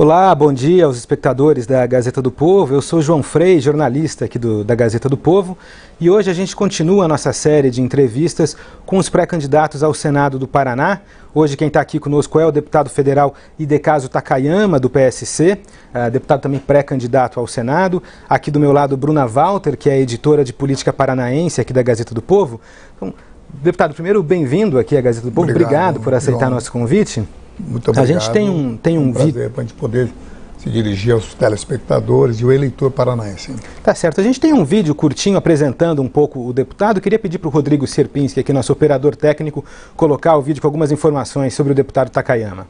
Olá, bom dia aos espectadores da Gazeta do Povo. Eu sou João Frei, jornalista aqui da Gazeta do Povo, e hoje a gente continua a nossa série de entrevistas com os pré-candidatos ao Senado do Paraná. Hoje quem está aqui conosco é o deputado federal Idecaso Takayama, do PSC, deputado também pré-candidato ao Senado. Aqui do meu lado, Bruna Walter, que é editora de política paranaense aqui da Gazeta do Povo. Então, deputado, primeiro, bem-vindo aqui à Gazeta do Povo. Obrigado por aceitar nosso convite. Muito obrigado. A gente tem um vídeo para a gente poder se dirigir aos telespectadores e o eleitor paranaense. Tá certo. A gente tem um vídeo curtinho apresentando um pouco o deputado. Queria pedir para o Rodrigo Sierpinski, aqui nosso operador técnico, colocar o vídeo com algumas informações sobre o deputado Takayama.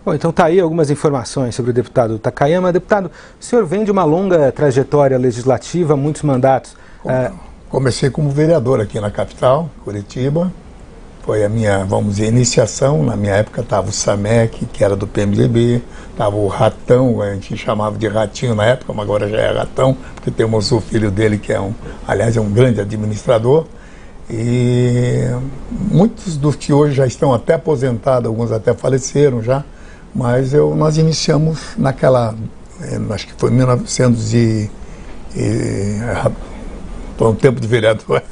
Bom, então está aí algumas informações sobre o deputado Takayama. Deputado, o senhor vem de uma longa trajetória legislativa, muitos mandatos. Comecei como vereador aqui na capital, Curitiba. Foi a minha, vamos dizer, iniciação. Na minha época estava o Samek, que era do PMDB, estava o Ratão, a gente chamava de Ratinho na época, mas agora já é Ratão, porque temos o filho dele que é aliás, é um grande administrador. E muitos dos que hoje já estão até aposentados, alguns até faleceram já. Mas nós iniciamos naquela, acho que foi 1900 foi um tempo de vereador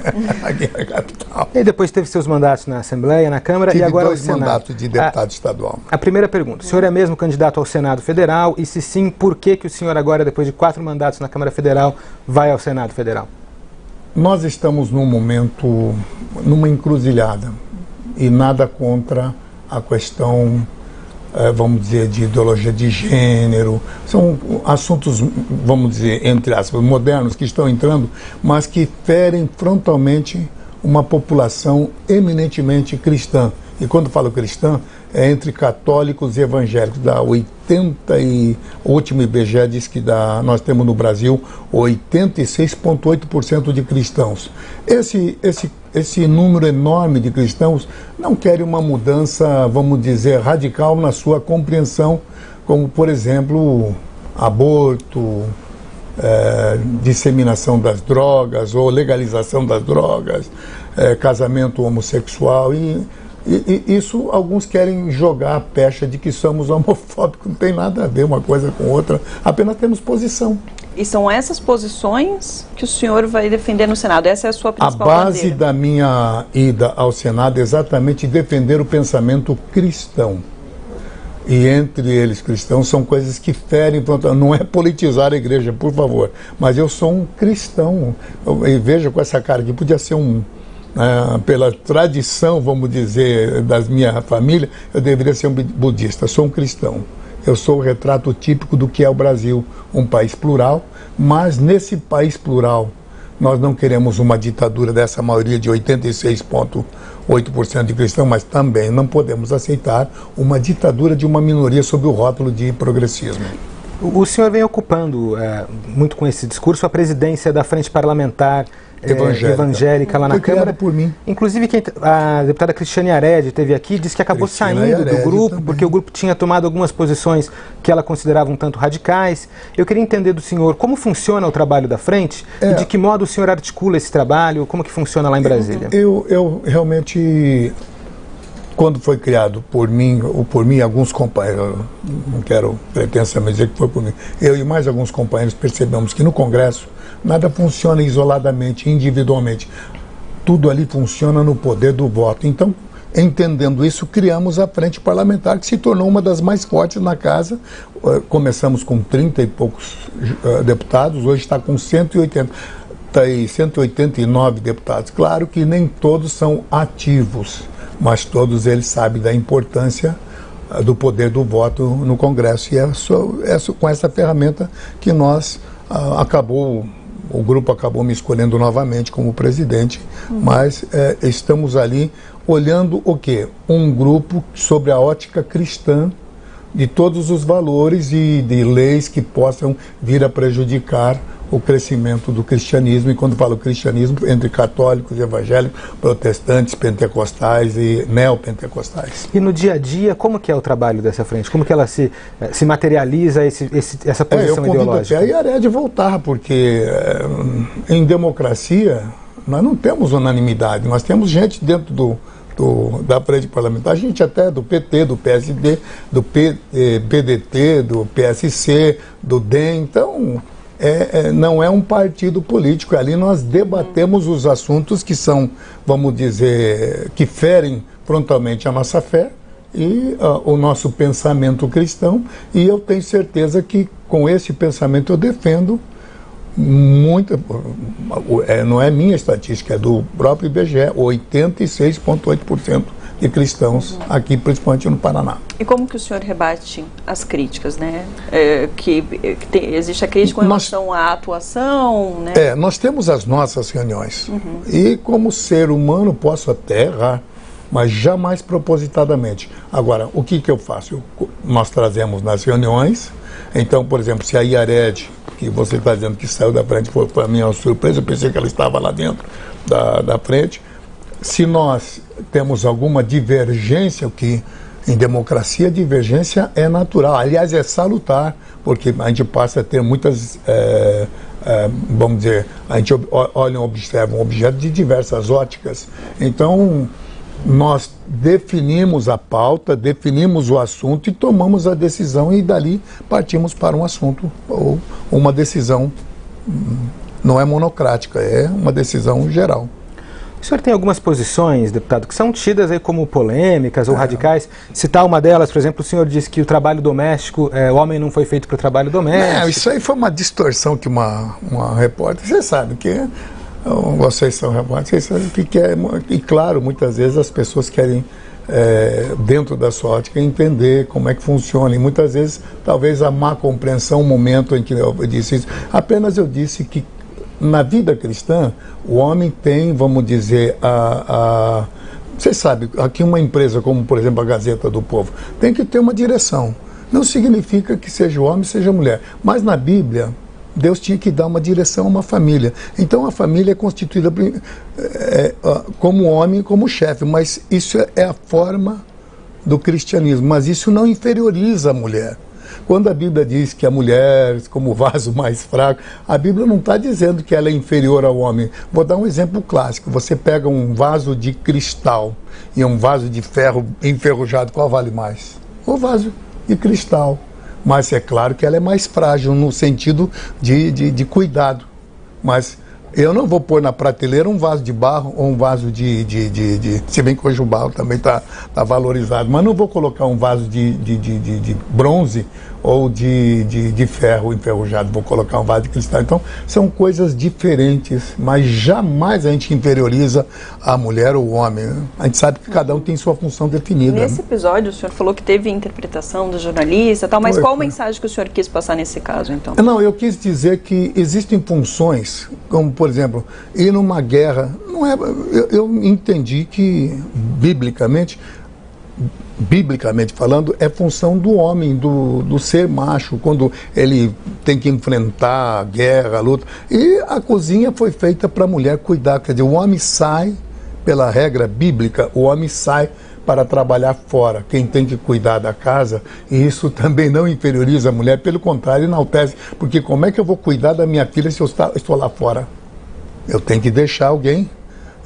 aqui na capital. E depois teve seus mandatos na Assembleia, na Câmara. Tive e agora dois mandatos de deputado estadual. A primeira pergunta, o senhor é mesmo candidato ao Senado Federal? E se sim, por que o senhor agora, depois de 4 mandatos na Câmara Federal, vai ao Senado Federal? Nós estamos num momento, numa encruzilhada, e nada contra a questão, vamos dizer, de ideologia de gênero. São assuntos, vamos dizer, entre aspas, modernos que estão entrando, mas que ferem frontalmente uma população eminentemente cristã. E quando falo cristã, é entre católicos e evangélicos. O último IBGE diz que nós temos no Brasil 86,8% de cristãos. Esse número enorme de cristãos não querem uma mudança, vamos dizer, radical na sua compreensão, como, por exemplo, aborto, disseminação das drogas ou legalização das drogas, casamento homossexual e isso alguns querem jogar a pecha de que somos homofóbicos. Não tem nada a ver uma coisa com outra, apenas temos posição. E são essas posições que o senhor vai defender no Senado? Essa é a sua principal bandeira? A base da minha ida ao Senado é exatamente defender o pensamento cristão. E entre eles, cristãos, são coisas que ferem, não é politizar a igreja, por favor, mas eu sou um cristão. E veja com essa cara que podia ser pela tradição, vamos dizer, da minha família, eu deveria ser um budista. Sou um cristão. Eu sou o retrato típico do que é o Brasil, um país plural, mas nesse país plural nós não queremos uma ditadura dessa maioria de 86,8% de cristãos, mas também não podemos aceitar uma ditadura de uma minoria sob o rótulo de progressismo. O senhor vem ocupando, muito com esse discurso, a presidência da Frente Parlamentar evangélica lá na Câmara. Por mim. Inclusive, a deputada Cristiane Yaredi esteve aqui, disse que acabou saindo do grupo, também, porque o grupo tinha tomado algumas posições que ela considerava um tanto radicais. Eu queria entender do senhor como funciona o trabalho da Frente e de que modo o senhor articula esse trabalho, como que funciona lá em Brasília. Eu realmente, quando foi criado por mim, alguns companheiros, não quero pretensamente dizer que foi por mim, eu e mais alguns companheiros percebemos que no Congresso nada funciona isoladamente, individualmente. Tudo ali funciona no poder do voto. Então, entendendo isso, criamos a Frente Parlamentar, que se tornou uma das mais fortes na casa. Começamos com 30 e poucos deputados, hoje está com 189 deputados. Claro que nem todos são ativos, mas todos eles sabem da importância do poder do voto no Congresso. E é com essa ferramenta que nós o grupo acabou me escolhendo novamente como presidente, mas estamos ali olhando o quê? Um grupo sobre a ótica cristã de todos os valores e de leis que possam vir a prejudicar o crescimento do cristianismo. E quando falo cristianismo, entre católicos, evangélicos, protestantes, pentecostais e neopentecostais. E no dia a dia, como que é o trabalho dessa frente? Como que ela se materializa essa posição ideológica? Eu convido até a Yared voltar, porque em democracia nós não temos unanimidade, nós temos gente dentro da frente parlamentar, gente até do PT, do PSD, do PDT, do PSC, do DEM, então não é um partido político, ali nós debatemos os assuntos que são, vamos dizer, que ferem frontalmente a nossa fé e o nosso pensamento cristão, e eu tenho certeza que com esse pensamento eu defendo muito, não é minha estatística, é do próprio IBGE, 86,8% de cristãos aqui, principalmente no Paraná. E como que o senhor rebate as críticas, né? Existe a crítica com relação à atuação, né? Nós temos as nossas reuniões, e como ser humano posso até errar, mas jamais propositadamente. Agora, o que eu faço? Nós trazemos nas reuniões, então, por exemplo, se a Yared, que você está dizendo que saiu da frente, foi para mim uma surpresa, eu pensei que ela estava lá dentro da frente. Se nós temos alguma divergência, o que em democracia divergência é natural, aliás é salutar, porque a gente passa a ter muitas, vamos dizer, a gente observa um objeto de diversas óticas, então nós definimos a pauta, definimos o assunto e tomamos a decisão, e dali partimos para um assunto ou uma decisão, não é monocrática, é uma decisão geral. O senhor tem algumas posições, deputado, que são tidas aí como polêmicas ou radicais. Citar uma delas, por exemplo, o senhor disse que o trabalho doméstico, o homem não foi feito para o trabalho doméstico. Não, isso aí foi uma distorção que uma repórter, você sabe que vocês são repórteres, vocês sabem que é, e claro, muitas vezes as pessoas querem, dentro da sua ótica, entender como é que funciona, e muitas vezes, talvez a má compreensão, o momento em que eu disse isso, apenas eu disse que na vida cristã, o homem tem, vamos dizer, você sabe, aqui uma empresa como, por exemplo, a Gazeta do Povo, tem que ter uma direção. Não significa que seja homem, seja mulher. Mas na Bíblia, Deus tinha que dar uma direção a uma família. Então a família é constituída como homem e como chefe, mas isso é a forma do cristianismo. Mas isso não inferioriza a mulher. Quando a Bíblia diz que a mulher, como vaso mais fraco, a Bíblia não está dizendo que ela é inferior ao homem. Vou dar um exemplo clássico. Você pega um vaso de cristal e um vaso de ferro enferrujado, qual vale mais? O vaso de cristal. Mas é claro que ela é mais frágil no sentido de cuidado. Mas eu não vou pôr na prateleira um vaso de barro ou um vaso se bem que hoje o barro também está valorizado, mas não vou colocar um vaso de bronze ou de ferro enferrujado, vou colocar um vaso de cristal. Então, são coisas diferentes, mas jamais a gente inferioriza a mulher ou o homem. A gente sabe que cada um tem sua função definida. Nesse episódio, o senhor falou que teve interpretação do jornalista e tal, mas qual mensagem que o senhor quis passar nesse caso, então? Não, eu quis dizer que existem funções, como, por exemplo, ir numa guerra. Não é, eu entendi que, biblicamente falando, é função do homem, do ser macho, quando ele tem que enfrentar a guerra, a luta. E a cozinha foi feita para a mulher cuidar. Quer dizer, o homem sai, pela regra bíblica, o homem sai para trabalhar fora. Quem tem que cuidar da casa, e isso também não inferioriza a mulher, pelo contrário, enaltece. Porque como é que eu vou cuidar da minha filha se eu estou lá fora? Eu tenho que deixar alguém.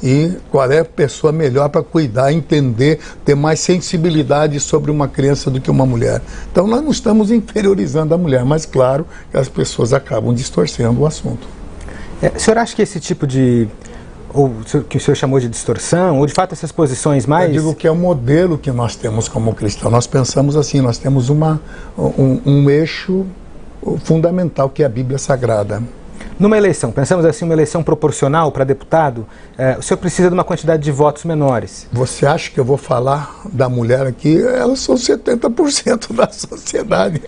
E qual é a pessoa melhor para cuidar, entender, ter mais sensibilidade sobre uma criança do que uma mulher. Então nós não estamos inferiorizando a mulher, mas claro que as pessoas acabam distorcendo o assunto. O senhor acha que esse tipo ou que o senhor chamou de distorção, ou de fato essas posições mais... Eu digo que é o modelo que nós temos como cristão. Nós pensamos assim, nós temos um eixo fundamental que é a Bíblia Sagrada. Numa eleição, pensamos assim, uma eleição proporcional para deputado, o senhor precisa de uma quantidade de votos menores. Você acha que eu vou falar da mulher aqui? Elas são 70% da sociedade.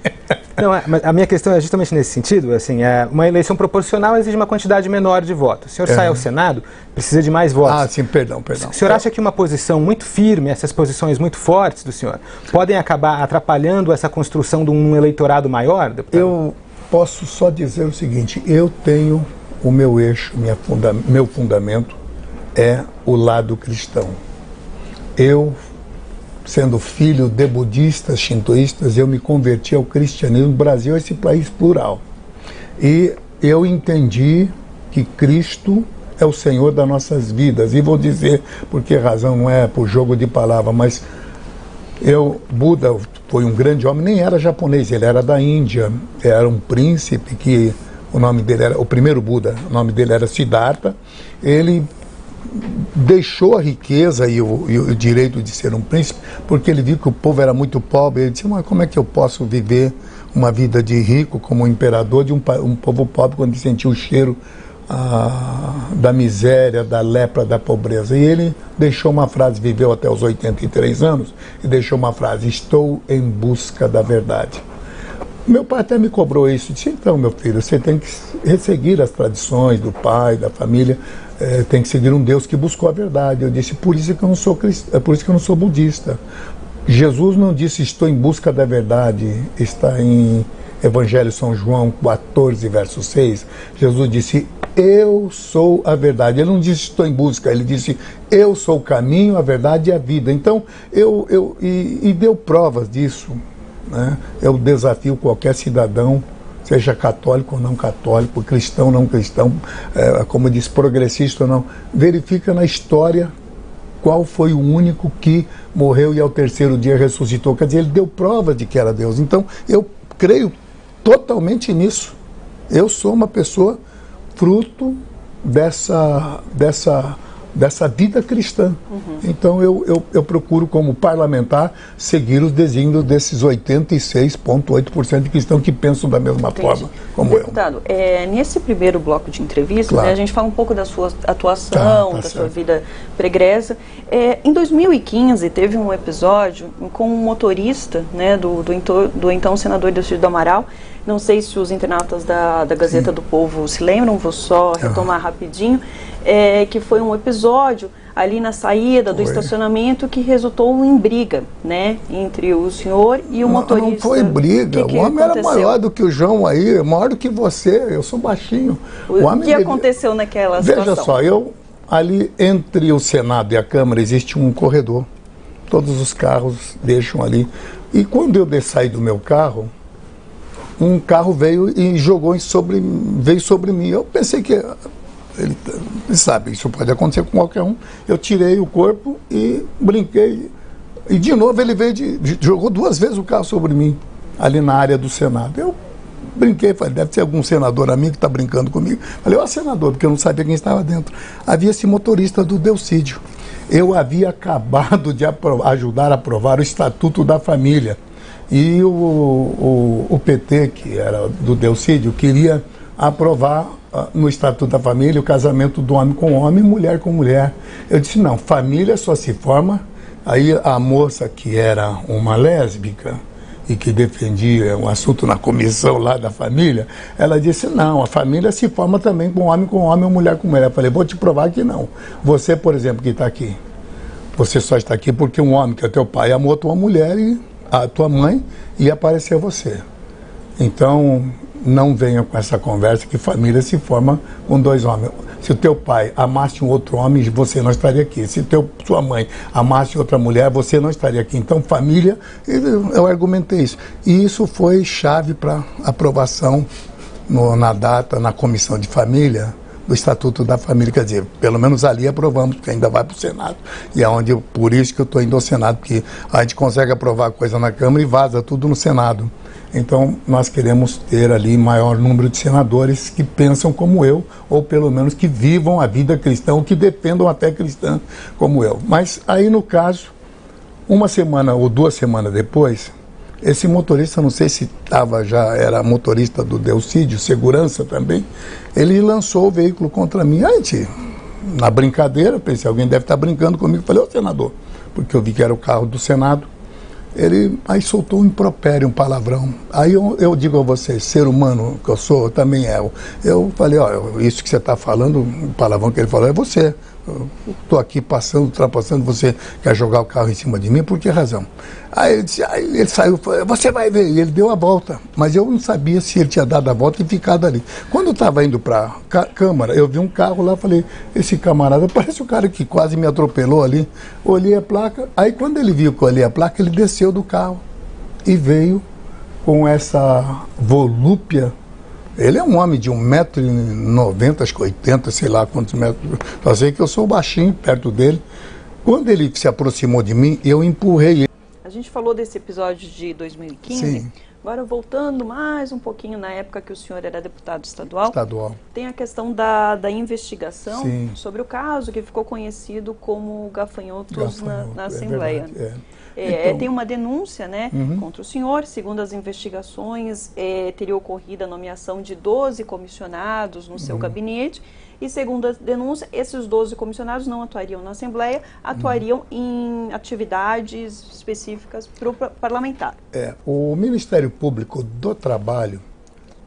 Não, mas a minha questão é justamente nesse sentido, assim, uma eleição proporcional exige uma quantidade menor de votos. O senhor sai ao Senado, precisa de mais votos. Ah, sim, perdão. O senhor acha que uma posição muito firme, essas posições muito fortes do senhor, podem acabar atrapalhando essa construção de um eleitorado maior, deputado? Eu posso só dizer o seguinte, eu tenho o meu eixo, meu fundamento é o lado cristão. Eu, sendo filho de budistas, shintoístas, eu me converti ao cristianismo. O Brasil é esse país plural. E eu entendi que Cristo é o Senhor das nossas vidas. E vou dizer por que razão, não é por jogo de palavra, mas Buda foi um grande homem, nem era japonês, ele era da Índia, era um príncipe que o nome dele era, o primeiro Buda, o nome dele era Siddhartha. Ele deixou a riqueza e o direito de ser um príncipe, porque ele viu que o povo era muito pobre. Ele disse, mas como é que eu posso viver uma vida de rico como imperador de um povo pobre quando ele sentiu o cheiro da miséria, da lepra, da pobreza? E ele deixou uma frase, viveu até os 83 anos, e deixou uma frase, estou em busca da verdade. Meu pai até me cobrou isso, disse, então meu filho, você tem que seguir as tradições do pai, da família, tem que seguir um Deus que buscou a verdade. Eu disse, por isso que eu não sou cristão, por isso que eu não sou budista. Jesus não disse, estou em busca da verdade, está em Evangelho São João 14, verso 6, Jesus disse, eu sou a verdade. Ele não disse estou em busca, ele disse eu sou o caminho, a verdade e a vida. Então, e deu provas disso, né? Eu desafio qualquer cidadão, seja católico ou não católico, cristão ou não cristão, como diz, progressista ou não, verifica na história qual foi o único que morreu e ao terceiro dia ressuscitou. Quer dizer, ele deu prova de que era Deus. Então, eu creio totalmente nisso. Eu sou uma pessoa fruto dessa vida cristã. Então eu procuro, como parlamentar, seguir os desígnios desses 86,8% de cristãos que pensam da mesma forma como Deputado, nesse primeiro bloco de entrevista, claro, né, a gente fala um pouco da sua atuação, da sua vida pregressa. Em 2015 teve um episódio com um motorista, né, do então senador Delcídio do Amaral. Não sei se os internautas da Gazeta do Povo se lembram, vou só retomar rapidinho, que foi um episódio ali na saída do estacionamento que resultou em briga, né, entre o senhor e o motorista. Não foi briga, o homem era maior do que o João aí, maior do que você, eu sou baixinho. O que aconteceu naquela situação? Veja só, ali entre o Senado e a Câmara existe um corredor, todos os carros deixam ali, e quando eu saí do meu carro, um carro veio e veio sobre mim. Eu pensei que, ele sabe, isso pode acontecer com qualquer um. Eu tirei o corpo e brinquei. E de novo ele veio, jogou 2 vezes o carro sobre mim, ali na área do Senado. Eu brinquei, falei, deve ser algum senador amigo que está brincando comigo. Falei, ó, senador, porque eu não sabia quem estava dentro. Havia esse motorista do Delcídio. Eu havia acabado de ajudar a aprovar o Estatuto da Família. E o PT, que era do Delcídio, queria aprovar no Estatuto da Família o casamento do homem com homem e mulher com mulher. Eu disse, não, família só se forma. Aí a moça, que era uma lésbica e que defendia um assunto na comissão lá da família, ela disse, não, a família se forma também com homem ou mulher com mulher. Eu falei, vou te provar que não. Você, por exemplo, que está aqui, você só está aqui porque um homem, que é teu pai, amou a tua mulher e a tua mãe, e apareceu você. Então, não venha com essa conversa que família se forma com 2 homens. Se o teu pai amasse um outro homem, você não estaria aqui. Se sua mãe amasse outra mulher, você não estaria aqui. Então, família, eu argumentei isso. E isso foi chave para aprovação na data, na comissão de família, do Estatuto da Família. Quer dizer, pelo menos ali aprovamos, porque ainda vai para o Senado. E é por isso que eu estou indo ao Senado, porque a gente consegue aprovar a coisa na Câmara e vaza tudo no Senado. Então, nós queremos ter ali maior número de senadores que pensam como eu, ou pelo menos que vivam a vida cristã, ou que defendam a fé cristã como eu. Mas aí, no caso, 1 semana ou 2 semanas depois, Esse motorista, não sei se era motorista do Delcídio, segurança também, ele lançou o veículo contra mim. Aí, na brincadeira, pensei, alguém deve estar brincando comigo. Falei, ô senador, porque eu vi que era o carro do Senado. Ele aí soltou um impropério, um palavrão. Aí eu digo a vocês, ser humano que eu sou, eu também é. Eu falei, ó, isso que você está falando, o palavrão que ele falou é você. Estou aqui passando, ultrapassando, você quer jogar o carro em cima de mim, por que razão? Aí ele saiu, falou, você vai ver, e ele deu a volta, mas eu não sabia se ele tinha dado a volta e ficado ali. Quando eu estava indo para a Câmara, eu vi um carro lá, falei, esse camarada parece o cara que quase me atropelou ali. Olhei a placa, aí quando ele viu que eu olhei a placa, ele desceu do carro e veio com essa volúpia. Ele é um homem de 1,90 m, acho que 80, sei lá quantos metros. Só sei que eu sou baixinho perto dele. Quando ele se aproximou de mim, eu empurrei ele. A gente falou desse episódio de 2015. Sim. Agora, voltando mais um pouquinho na época que o senhor era deputado estadual. Estadual. Tem a questão da investigação. Sim. Sobre o caso que ficou conhecido como gafanhotos na Assembleia. Então, tem uma denúncia, né, contra o senhor. Segundo as investigações, teria ocorrido a nomeação de 12 comissionados no seu gabinete. E segundo a denúncia, esses 12 comissionados não atuariam na Assembleia, atuariam em atividades específicas para o parlamentar. O Ministério Público do Trabalho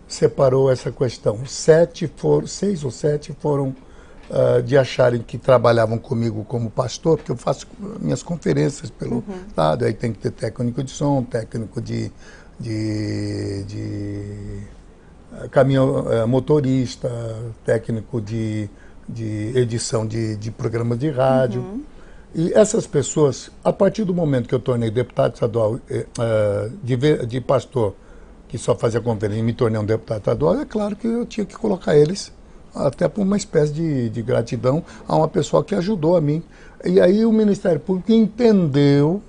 separou essa questão. 6 ou 7 foram de acharem que trabalhavam comigo como pastor, porque eu faço minhas conferências pelo Estado, aí tem que ter técnico de som, técnico de caminhão, motorista, técnico de edição de programas de rádio. E essas pessoas, a partir do momento que eu tornei deputado estadual, de pastor, que só fazia conferência, e me tornei um deputado estadual, é claro que eu tinha que colocar eles até por uma espécie de gratidão a uma pessoa que ajudou a mim. E aí o Ministério Público entendeu,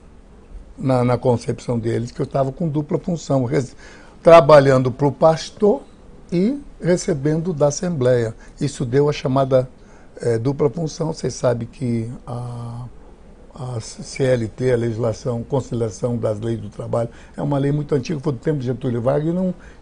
na concepção deles, que eu estava com dupla função, trabalhando para o pastor e recebendo da Assembleia. Isso deu a chamada dupla função. Vocês sabem que a CLT, a legislação, conciliação das leis do trabalho, é uma lei muito antiga, foi do tempo de Getúlio Vargas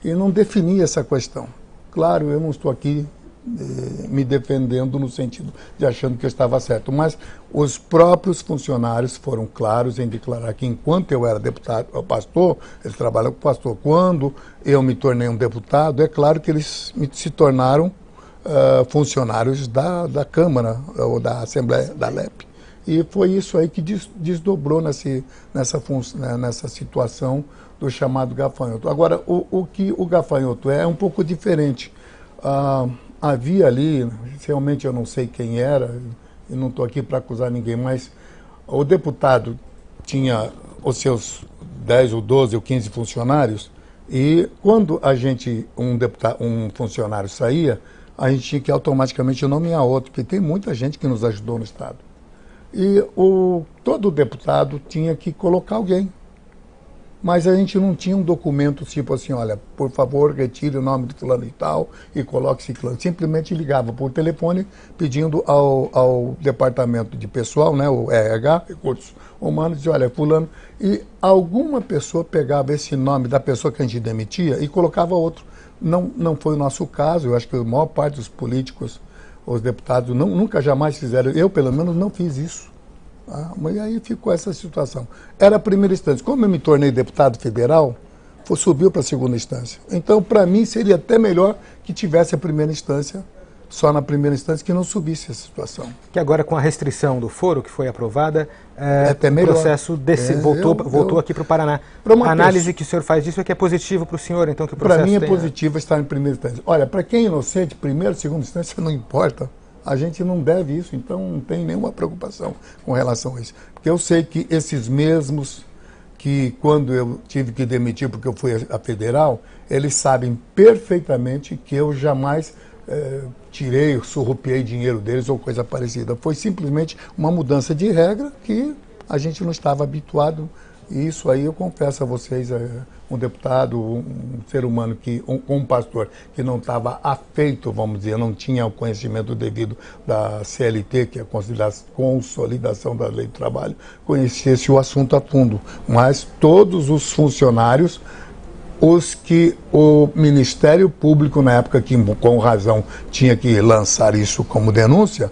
e não definia essa questão. Claro, eu não estou aqui me defendendo no sentido de achando que eu estava certo, mas os próprios funcionários foram claros em declarar que enquanto eu era deputado, pastor, eles trabalham com pastor. Quando eu me tornei um deputado, é claro que eles se tornaram funcionários da Câmara ou da Assembleia, da LEP. E foi isso aí que desdobrou nessa situação do chamado gafanhoto. Agora, o que o gafanhoto é um pouco diferente. Havia ali, realmente eu não sei quem era, e não estou aqui para acusar ninguém, mas o deputado tinha os seus 10 ou 12 ou 15 funcionários, e quando um funcionário saía, a gente tinha que automaticamente nomear outro, porque tem muita gente que nos ajudou no Estado. E todo deputado tinha que colocar alguém. Mas a gente não tinha um documento tipo assim, olha, por favor, retire o nome do fulano e tal e coloque ciclano. Simplesmente ligava por telefone pedindo ao departamento de pessoal, né, o RH, Recursos Humanos, dizia, olha, fulano. E alguma pessoa pegava esse nome da pessoa que a gente demitia e colocava outro. Não foi o nosso caso, eu acho que a maior parte dos políticos, os deputados, nunca jamais fizeram. Eu, pelo menos, não fiz isso. Mas aí ficou essa situação. Era a primeira instância. Como eu me tornei deputado federal, subiu para a segunda instância. Então, para mim, seria até melhor que tivesse a primeira instância, só na primeira instância, que não subisse essa situação. Que agora, com a restrição do foro, que foi aprovada, até o processo voltou aqui para o Paraná. A análise que o senhor faz disso é que é positivo para o senhor, então, que o processo Para mim é positivo estar em primeira instância. Olha, para quem é inocente, primeira, segunda instância não importa. A gente não deve isso, então não tem nenhuma preocupação com relação a isso. Porque eu sei que esses mesmos que, quando eu tive que demitir porque eu fui a federal, eles sabem perfeitamente que eu jamais tirei, surrupiei dinheiro deles ou coisa parecida. Foi simplesmente uma mudança de regra que a gente não estava habituado E isso aí eu confesso a vocês, um deputado, um ser humano, um pastor que não estava afeito, vamos dizer, não tinha o conhecimento devido da CLT, que é a Consolidação da Lei do Trabalho, conhecesse o assunto a fundo. Mas todos os funcionários, os que o Ministério Público, na época, que com razão tinha que lançar isso como denúncia,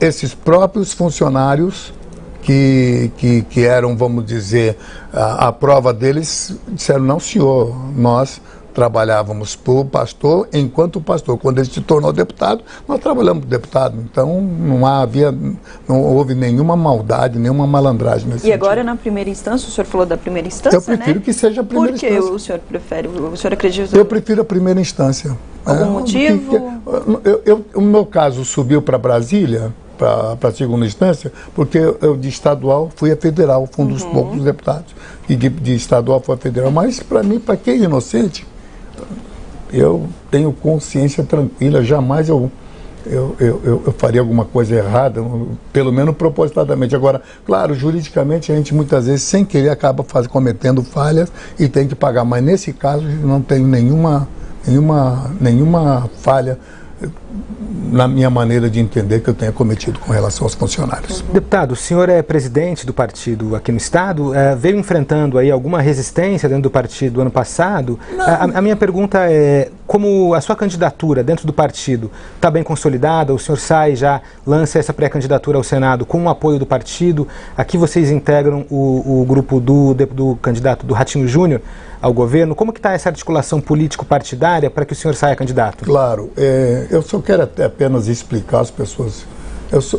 esses próprios funcionários que eram, vamos dizer, a prova deles, disseram, não senhor, nós trabalhávamos para o pastor enquanto pastor. Quando ele se tornou deputado, nós trabalhamos para o deputado. Então não houve nenhuma maldade, nenhuma malandragem nesse sentido. Agora na primeira instância, o senhor falou da primeira instância, eu prefiro que seja a primeira instância. Por que o senhor prefere? O senhor acredita? Eu prefiro a primeira instância. Algum motivo? O meu caso subiu para Brasília, para a segunda instância, porque eu de estadual fui a federal, fui um dos poucos deputados, e de estadual fui a federal. Mas para mim, para quem é inocente, eu tenho consciência tranquila, jamais eu faria alguma coisa errada, pelo menos propositadamente. Agora, claro, juridicamente a gente muitas vezes, sem querer, acaba cometendo falhas e tem que pagar, mas nesse caso não tenho nenhuma falha na minha maneira de entender que eu tenha cometido com relação aos funcionários. Deputado, o senhor é presidente do partido aqui no Estado, veio enfrentando aí alguma resistência dentro do partido ano passado. A minha pergunta é, como a sua candidatura dentro do partido está bem consolidada, o senhor já lança essa pré-candidatura ao Senado com o apoio do partido, aqui vocês integram o grupo do candidato do Ratinho Júnior ao governo, como que está essa articulação político-partidária para que o senhor saia candidato? Claro, eu só quero apenas explicar às pessoas,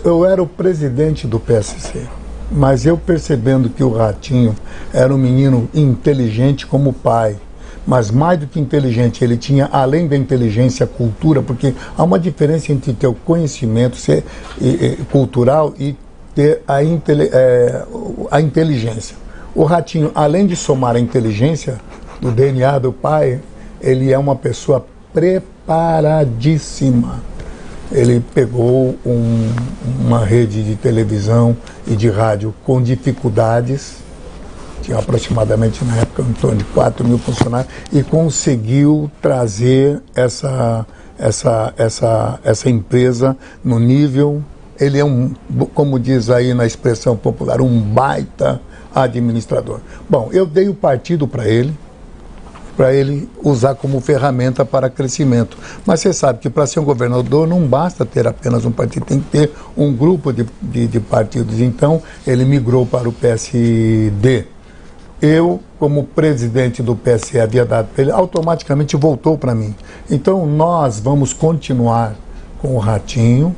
eu era o presidente do PSC, mas eu percebendo que o Ratinho era um menino inteligente como pai, mas mais do que inteligente, ele tinha, além da inteligência, cultura, porque há uma diferença entre ter o conhecimento cultural e ter a inteligência. O Ratinho, além de somar a inteligência do DNA do pai, ele é uma pessoa preparadíssima. Ele pegou uma rede de televisão e de rádio com dificuldades, tinha aproximadamente na época em torno de 4 mil funcionários, e conseguiu trazer essa empresa no nível. Ele é como diz aí na expressão popular, um baita administrador. Bom, eu dei o partido para ele usar como ferramenta para crescimento. Mas você sabe que para ser um governador não basta ter apenas um partido, tem que ter um grupo de partidos. Então, ele migrou para o PSD. Eu, como presidente do PSE, havia dado para ele, automaticamente voltou para mim. Então, nós vamos continuar com o Ratinho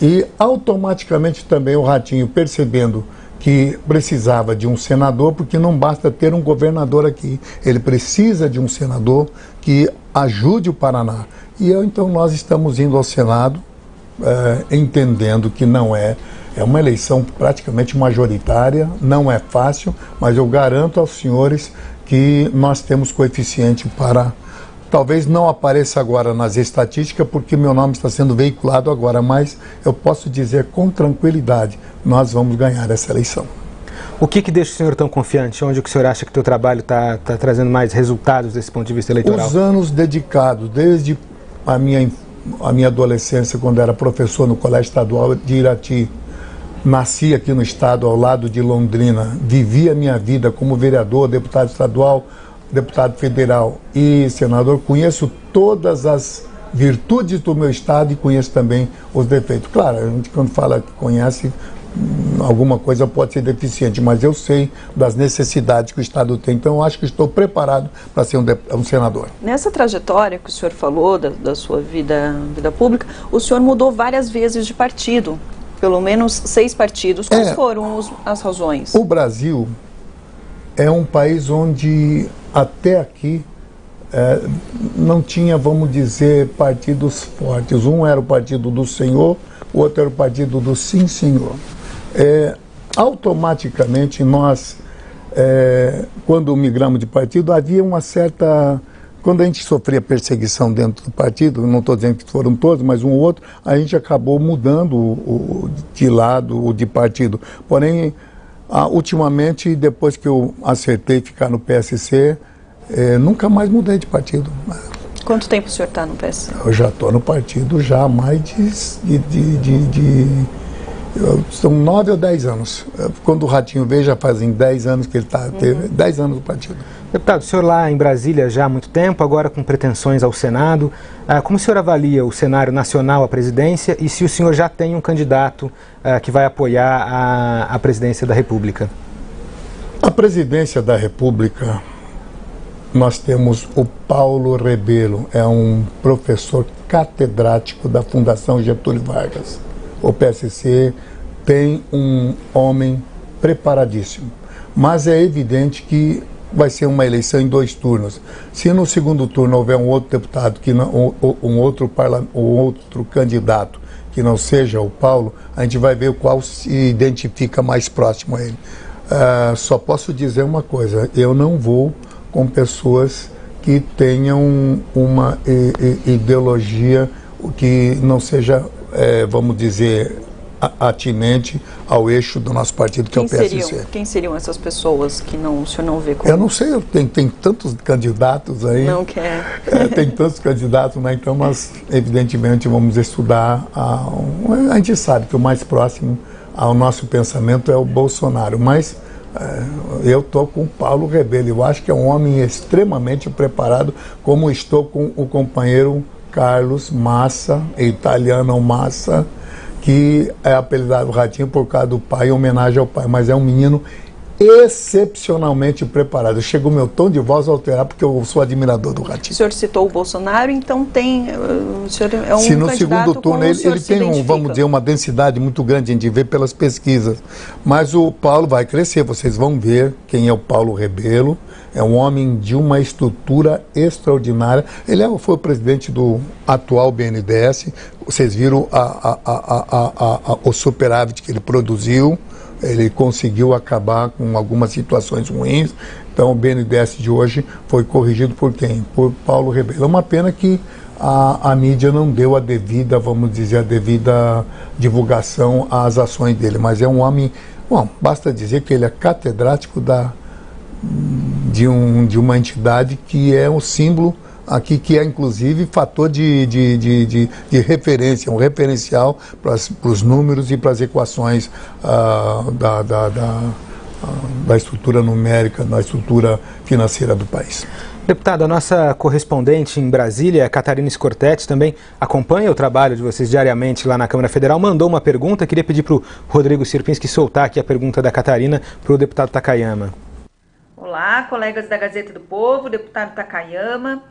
e automaticamente também o Ratinho, percebendo que precisava de um senador, porque não basta ter um governador aqui, ele precisa de um senador que ajude o Paraná. E então nós estamos indo ao Senado, entendendo que não é uma eleição praticamente majoritária, não é fácil, mas eu garanto aos senhores que nós temos coeficiente para... Talvez não apareça agora nas estatísticas, porque meu nome está sendo veiculado agora, mas eu posso dizer com tranquilidade, nós vamos ganhar essa eleição. O que deixa o senhor tão confiante? Onde o senhor acha que o seu trabalho está trazendo mais resultados desse ponto de vista eleitoral? Os anos dedicados, desde a minha adolescência, quando era professor no Colégio Estadual de Irati, nasci aqui no estado, ao lado de Londrina, vivi a minha vida como vereador, deputado estadual, deputado federal e senador, conheço todas as virtudes do meu estado e conheço também os defeitos. Claro, a gente quando fala que conhece, alguma coisa pode ser deficiente, mas eu sei das necessidades que o estado tem, então eu acho que estou preparado para ser um senador. Nessa trajetória que o senhor falou da sua vida pública, o senhor mudou várias vezes de partido, pelo menos 6 partidos. Quais foram as razões? O Brasil é um país onde até aqui não tinha, vamos dizer, partidos fortes. Um era o partido do Senhor, o outro era o partido do Sim Senhor. Automaticamente nós, quando migramos de partido, havia uma certa... Quando a gente sofria perseguição dentro do partido, não estou dizendo que foram todos, mas um ou outro, a gente acabou mudando de lado, de partido. Porém, Ultimamente, depois que eu acertei ficar no PSC, nunca mais mudei de partido. Quanto tempo o senhor está no PSC? Eu já estou no partido já há mais são 9 ou 10 anos. Quando o Ratinho veio, já fazem 10 anos que ele teve 10 anos no partido. Deputado, o senhor lá em Brasília já há muito tempo, agora com pretensões ao Senado. Como o senhor avalia o cenário nacional à presidência e se o senhor já tem um candidato que vai apoiar a presidência da República? A presidência da República, nós temos o Paulo Rebelo, é um professor catedrático da Fundação Getúlio Vargas. O PSC tem um homem preparadíssimo, mas é evidente que vai ser uma eleição em 2 turnos. Se no segundo turno houver um outro deputado, um outro candidato que não seja o Paulo, a gente vai ver qual se identifica mais próximo a ele. Só posso dizer uma coisa, eu não vou com pessoas que tenham uma ideologia que não seja, vamos dizer, atinente ao eixo do nosso partido, que é o PSC. Quem seriam essas pessoas que o senhor não vê como... Eu não sei, tem tantos candidatos aí. Não quer. Tem tantos candidatos, né? Então nós, evidentemente, vamos estudar. A gente sabe que o mais próximo ao nosso pensamento é o Bolsonaro, mas eu estou com o Paulo Rebelo. Eu acho que é um homem extremamente preparado, como estou com o companheiro Carlos Massa, italiano Massa, que é apelidado Ratinho por causa do pai, em homenagem ao pai, mas é um menino excepcionalmente preparado. Chega o meu tom de voz a alterar porque eu sou admirador do Ratinho. O senhor citou o Bolsonaro, então o senhor é um Se no segundo turno ele tem, vamos dizer, uma densidade muito grande, a gente vê pelas pesquisas, mas o Paulo vai crescer, vocês vão ver quem é o Paulo Rebelo. É um homem de uma estrutura extraordinária. Ele foi o presidente do atual BNDES. Vocês viram o superávit que ele produziu. Ele conseguiu acabar com algumas situações ruins. Então o BNDES de hoje foi corrigido por quem? Por Paulo Rebelo. É uma pena que a mídia não deu a devida, vamos dizer, a devida divulgação às ações dele. Mas é um homem, bom, basta dizer que ele é catedrático de uma entidade que é um símbolo aqui, que é inclusive fator de referência, um referencial para os números e para as equações da estrutura numérica, da estrutura financeira do país. Deputado, a nossa correspondente em Brasília, Catarina Scortetti, também acompanha o trabalho de vocês diariamente lá na Câmara Federal, mandou uma pergunta. Queria pedir para o Rodrigo Sierpinski soltar aqui a pergunta da Catarina para o deputado Takayama. Olá, colegas da Gazeta do Povo, deputado Takayama.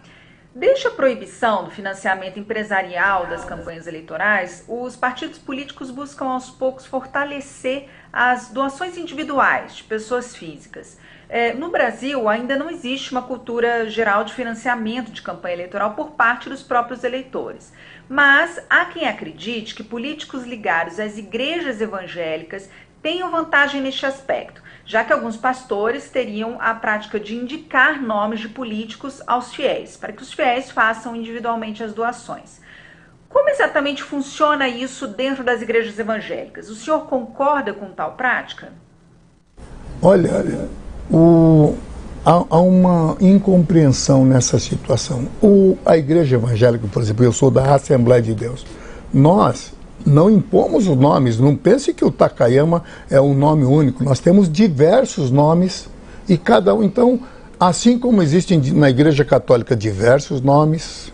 Desde a proibição do financiamento empresarial das campanhas eleitorais, os partidos políticos buscam aos poucos fortalecer as doações individuais de pessoas físicas. No Brasil, ainda não existe uma cultura geral de financiamento de campanha eleitoral por parte dos próprios eleitores. Mas há quem acredite que políticos ligados às igrejas evangélicas tenham vantagem neste aspecto, já que alguns pastores teriam a prática de indicar nomes de políticos aos fiéis, para que os fiéis façam individualmente as doações. Como exatamente funciona isso dentro das igrejas evangélicas? O senhor concorda com tal prática? Olha, há uma incompreensão nessa situação. A igreja evangélica, por exemplo, eu sou da Assembleia de Deus, nós não impomos os nomes, não pense que o Takayama é um nome único, nós temos diversos nomes e cada um, então, assim como existem na Igreja Católica diversos nomes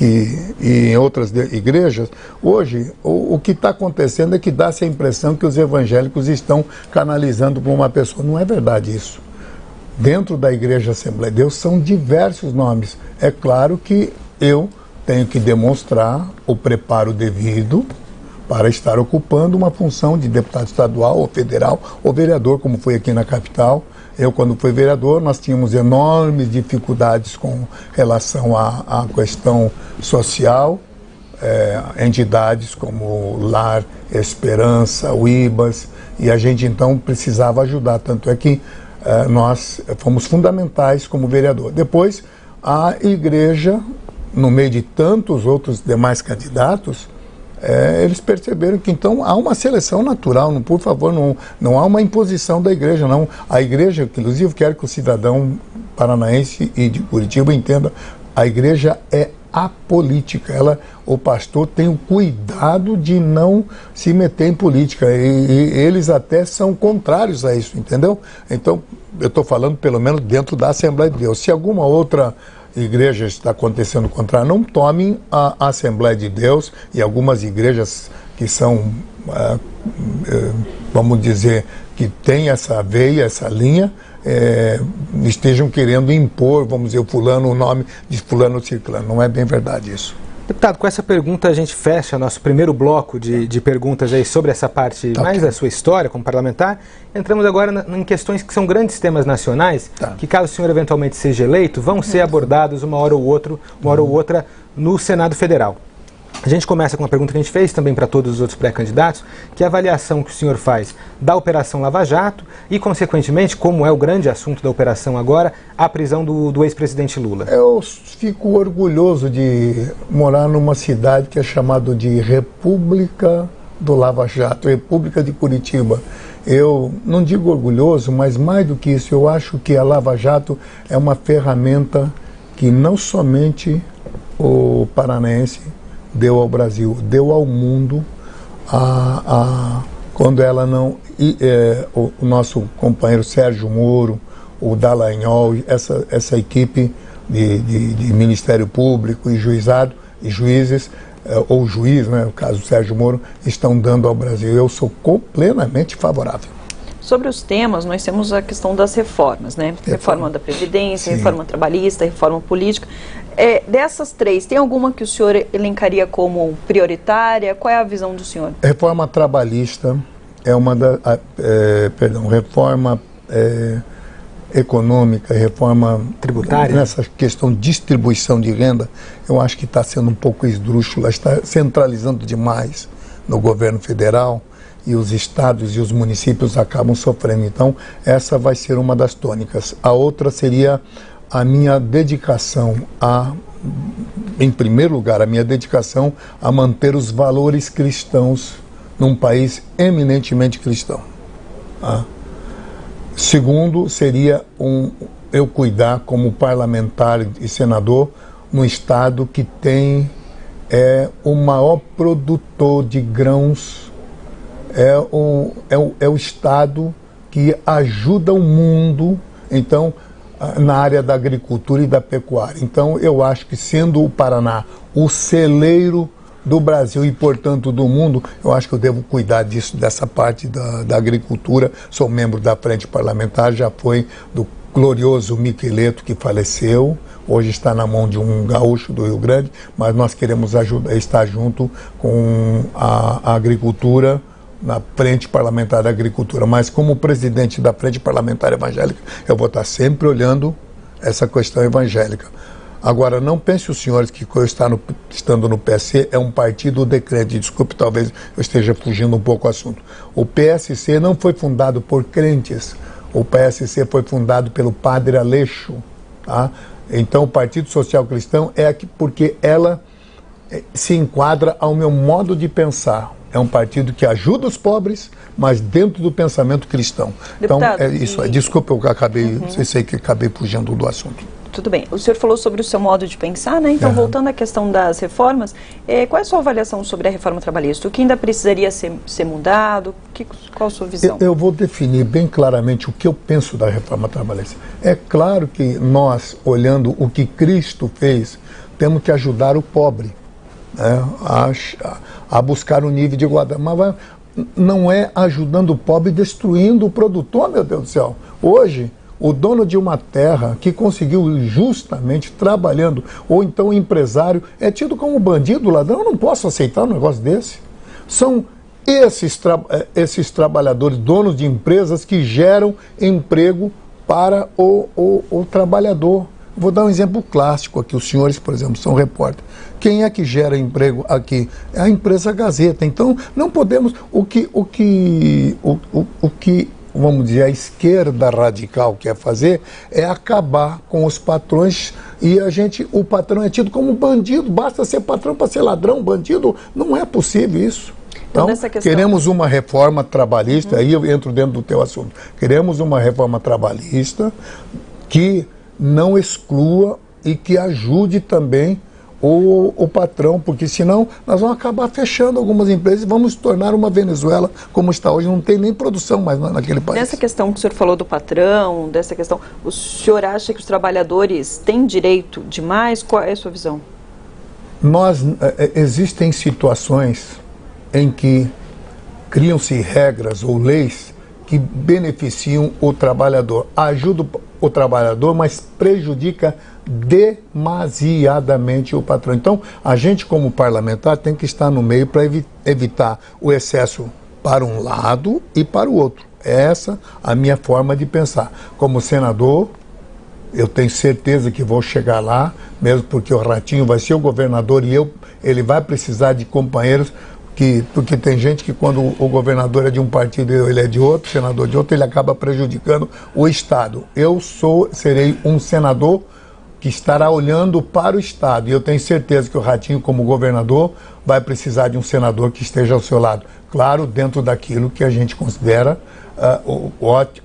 e em outras igrejas, hoje o que está acontecendo é que dá-se a impressão que os evangélicos estão canalizando para uma pessoa. Não é verdade isso. Dentro da Igreja Assembleia de Deus são diversos nomes. É claro que eu tenho que demonstrar o preparo devido para estar ocupando uma função de deputado estadual ou federal ou vereador, como foi aqui na capital. Eu, quando fui vereador, nós tínhamos enormes dificuldades com relação à questão social, entidades como Lar, Esperança, o IBAS, e a gente então precisava ajudar, tanto é que nós fomos fundamentais como vereador. Depois, a igreja, no meio de tantos outros demais candidatos, eles perceberam que então há uma seleção natural, por favor, não há uma imposição da igreja, não. A igreja, inclusive, quero que o cidadão paranaense e de Curitiba entenda, a igreja é apolítica. O pastor tem o cuidado de não se meter em política, e eles até são contrários a isso, entendeu? Então, eu estou falando pelo menos dentro da Assembleia de Deus. Se alguma outra igreja está acontecendo contrário, não tomem a Assembleia de Deus e algumas igrejas que são, vamos dizer, que têm essa veia, essa linha, estejam querendo impor, vamos dizer, o nome de fulano ou ciclano. Não é bem verdade isso. Deputado, com essa pergunta a gente fecha nosso primeiro bloco de perguntas aí sobre essa parte mais da sua história como parlamentar. Entramos agora em questões que são grandes temas nacionais, que caso o senhor eventualmente seja eleito, vão ser abordados uma hora ou outra no Senado Federal. A gente começa com uma pergunta que a gente fez também para todos os outros pré-candidatos, que é a avaliação que o senhor faz da Operação Lava Jato e, consequentemente, como é o grande assunto da operação agora, a prisão do ex-presidente Lula. Eu fico orgulhoso de morar numa cidade que é chamada de República do Lava Jato, República de Curitiba. Eu não digo orgulhoso, mas mais do que isso, eu acho que a Lava Jato é uma ferramenta que não somente o paranaense deu ao Brasil, deu ao mundo, quando ela não... o nosso companheiro Sérgio Moro, o Dallagnol, essa equipe de Ministério Público e juizado, e juízes, ou juiz, né, no caso do Sérgio Moro, estão dando ao Brasil. Eu sou plenamente favorável. Sobre os temas, nós temos a questão das reformas, né? Reforma da Previdência, sim, reforma trabalhista, reforma política. Dessas três, tem alguma que o senhor elencaria como prioritária? Qual é a visão do senhor? Reforma trabalhista é uma da... reforma econômica, reforma tributária. Nessa questão de distribuição de renda, eu acho que está sendo um pouco esdrúxula, está centralizando demais no governo federal, e os estados e os municípios acabam sofrendo. Então, essa vai ser uma das tônicas. A outra seria a minha dedicação em primeiro lugar, a minha dedicação a manter os valores cristãos num país eminentemente cristão. Segundo, seria eu cuidar como parlamentar e senador no estado que tem o maior produtor de grãos. É o estado que ajuda o mundo, então, na área da agricultura e da pecuária. Então, eu acho que, sendo o Paraná o celeiro do Brasil e, portanto, do mundo, eu acho que eu devo cuidar dessa parte da agricultura. Sou membro da Frente Parlamentar, já foi do glorioso Miqueleto, que faleceu. Hoje está na mão de um gaúcho do Rio Grande, mas nós queremos estar junto com a agricultura, na Frente Parlamentar da Agricultura, mas como presidente da Frente Parlamentar Evangélica, eu vou estar sempre olhando essa questão evangélica. Agora, não pense os senhores que eu estando no PSC é um partido de crente. Desculpe, talvez eu esteja fugindo um pouco do assunto. O PSC não foi fundado por crentes, o PSC foi fundado pelo padre Aleixo. Tá? Então, o Partido Social Cristão é aqui porque ela se enquadra ao meu modo de pensar. É um partido que ajuda os pobres, mas dentro do pensamento cristão. Deputado, então, isso. Desculpa, eu sei que acabei fugindo do assunto. Tudo bem. O senhor falou sobre o seu modo de pensar, né? Então, voltando à questão das reformas, qual é a sua avaliação sobre a reforma trabalhista? O que ainda precisaria ser mudado? Qual a sua visão? Eu vou definir bem claramente o que eu penso da reforma trabalhista. É claro que nós, olhando o que Cristo fez, temos que ajudar o pobre, né, a buscar um nível de igualdade. Mas não é ajudando o pobre destruindo o produtor, meu Deus do céu. Hoje, o dono de uma terra que conseguiu justamente trabalhando, ou então o empresário, é tido como bandido, ladrão. Eu não posso aceitar um negócio desse. São esses trabalhadores, donos de empresas, que geram emprego para o trabalhador. Vou dar um exemplo clássico aqui. Os senhores, por exemplo, são repórteres. Quem é que gera emprego aqui? É a empresa Gazeta. Então, não podemos... O que vamos dizer, a esquerda radical quer fazer é acabar com os patrões e o patrão é tido como bandido, basta ser patrão para ser ladrão, bandido, não é possível isso. Então, queremos uma reforma trabalhista, aí eu entro dentro do teu assunto, queremos uma reforma trabalhista que não exclua e que ajude também o patrão, porque senão nós vamos acabar fechando algumas empresas e vamos tornar uma Venezuela como está hoje, não tem nem produção mais naquele país. Nessa questão que o senhor falou do patrão, dessa questão, o senhor acha que os trabalhadores têm direito demais? Qual é a sua visão? Existem situações em que criam-se regras ou leis que beneficiam o trabalhador, ajudam o trabalhador, mas prejudica demasiadamente o patrão. Então, a gente como parlamentar tem que estar no meio para evitar o excesso para um lado e para o outro. Essa é a minha forma de pensar. Como senador, eu tenho certeza que vou chegar lá, mesmo porque o Ratinho vai ser o governador e ele vai precisar de companheiros, porque tem gente que quando o governador é de um partido e ele é de outro, senador de outro, ele acaba prejudicando o Estado. Eu serei um senador que estará olhando para o Estado. E eu tenho certeza que o Ratinho, como governador, vai precisar de um senador que esteja ao seu lado. Claro, dentro daquilo que a gente considera